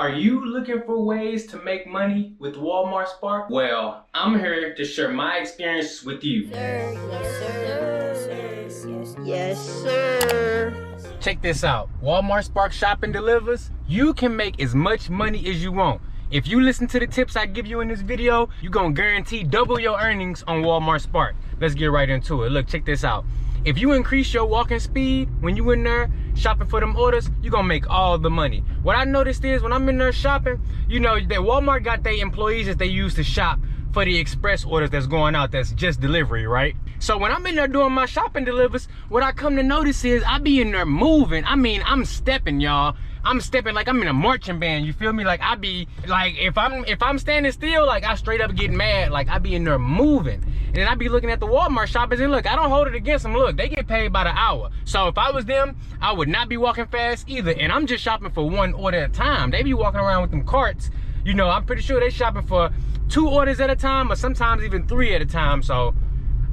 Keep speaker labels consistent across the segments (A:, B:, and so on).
A: Are you looking for ways to make money with Walmart Spark? Well, I'm here to share my experience with you.
B: Sir, yes, sir. Yes, sir.
A: Check this out. Walmart Spark Shop and Delivers. You can make as much money as you want. If you listen to the tips I give you in this video, you're gonna guarantee double your earnings on Walmart Spark. Let's get right into it. Look, check this out. If you increase your walking speed when you in there shopping for them orders, you're gonna make all the money. What I noticed is when I'm in there shopping, you know, that Walmart got their employees that they use to shop for the express orders that's going out, that's just delivery, right? So when I'm in there doing my shopping delivers, what I come to notice is I be in there moving. I mean, I'm stepping, y'all. I'm stepping like I'm in a marching band, you feel me? Like I be, like if I'm standing still, like I straight up get mad, like I be in there moving. And then I be looking at the Walmart shoppers and look, I don't hold it against them. Look, they get paid by the hour. So if I was them, I would not be walking fast either. And I'm just shopping for one order at a time. They be walking around with them carts. You know, I'm pretty sure they shopping for 2 orders at a time or sometimes even 3 at a time. So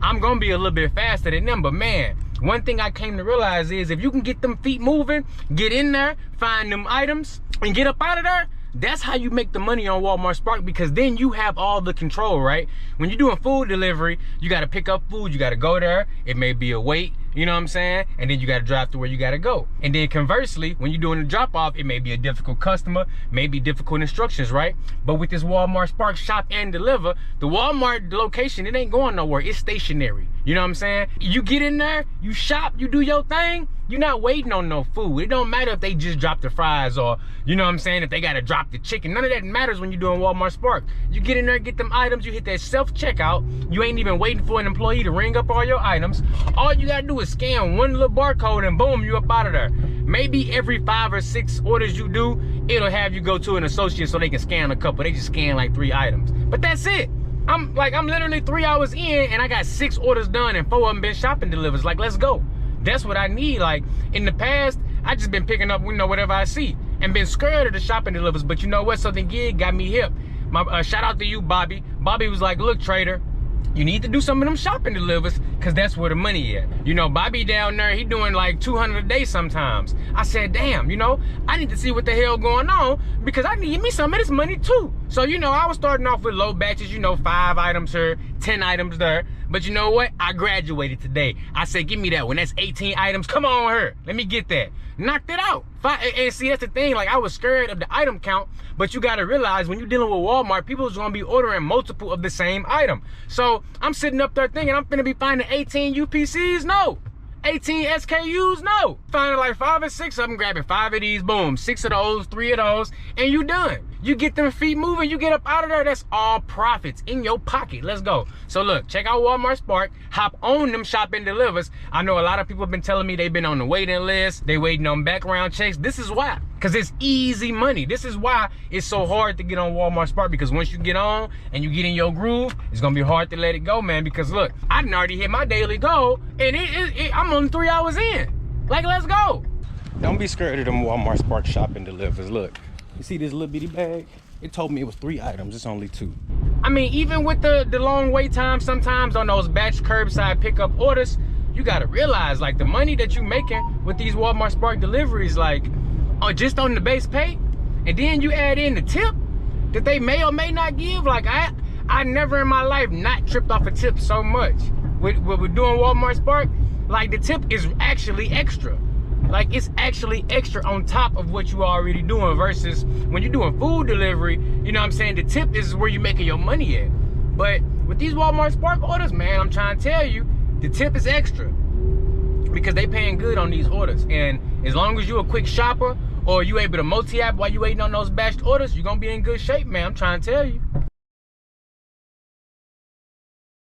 A: I'm gonna be a little bit faster than them, but man, one thing I came to realize is if you can get them feet moving, get in there, find them items, and get up out of there, that's how you make the money on Walmart Spark, because then you have all the control, right? When you're doing food delivery, you gotta pick up food, you gotta go there, it may be a wait, you know what I'm saying? And then you gotta drive to where you gotta go. And then conversely, when you're doing the drop off, it may be a difficult customer, maybe difficult instructions, right? But with this Walmart Spark Shop and Deliver, the Walmart location, it ain't going nowhere, it's stationary. You know what I'm saying? You get in there, you shop, you do your thing, you're not waiting on no food. It don't matter if they just drop the fries or, you know what I'm saying, if they gotta drop the chicken. None of that matters when you're doing Walmart Spark. You get in there, get them items, you hit that self-checkout. You ain't even waiting for an employee to ring up all your items. All you gotta do is scan one little barcode and boom, you up out of there. Maybe every 5 or 6 orders you do, it'll have you go to an associate so they can scan a couple. They just scan like 3 items. But that's it. I'm literally 3 hours in and I got 6 orders done and 4 of them been shopping delivers. Like, let's go. That's what I need. Like in the past, I just been picking up, you know, whatever I see and been scared of the shopping delivers. But you know what? Something gig got me hip. My shout out to you, Bobby. Bobby was like, look, trader, you need to do some of them shopping delivers because that's where the money at. You know, Bobby down there, he doing like 200 a day sometimes. I said, damn, you know, I need to see what the hell going on because I need me some of this money too. So, you know, I was starting off with low batches, you know, 5 items here, 10 items there. But you know what? I graduated today. I said, give me that one. That's 18 items. Come on here. Let me get that. Knocked it out. And see, that's the thing. Like, I was scared of the item count. But you got to realize when you're dealing with Walmart, people's going to be ordering multiple of the same item. So I'm sitting up there thinking I'm going to be finding 18 UPCs? No. 18 SKUs? No. Finding like 5 or 6 of them, grabbing 5 of these, boom, 6 of those, 3 of those, and you done. You get them feet moving, you get up out of there, that's all profits in your pocket. Let's go. So look, check out Walmart Spark, hop on them shop and delivers. I know a lot of people have been telling me they've been on the waiting list, they waiting on background checks. This is why, because it's easy money. This is why it's so hard to get on Walmart Spark, because once you get on and you get in your groove, it's gonna be hard to let it go, man, because look, I done already hit my daily goal and I'm only 3 hours in. Like, let's go. Don't be scared of them Walmart Spark shop and delivers. Look. You see this little bitty bag? It told me it was 3 items, it's only 2. I mean, even with the long wait time sometimes on those batch curbside pickup orders, you gotta realize like the money that you making with these Walmart Spark deliveries, like just on the base pay, and then you add in the tip that they may or may not give. Like I never in my life not tripped off a tip so much. With doing Walmart Spark, like the tip is actually extra. Like it's actually extra on top of what you already doing versus when you're doing food delivery, you know what I'm saying? The tip is where you're making your money at. But with these Walmart Spark orders, man, I'm trying to tell you, the tip is extra because they paying good on these orders. And as long as you a quick shopper or you able to multi-app while you waiting on those batched orders, you're gonna be in good shape, man. I'm trying to tell you.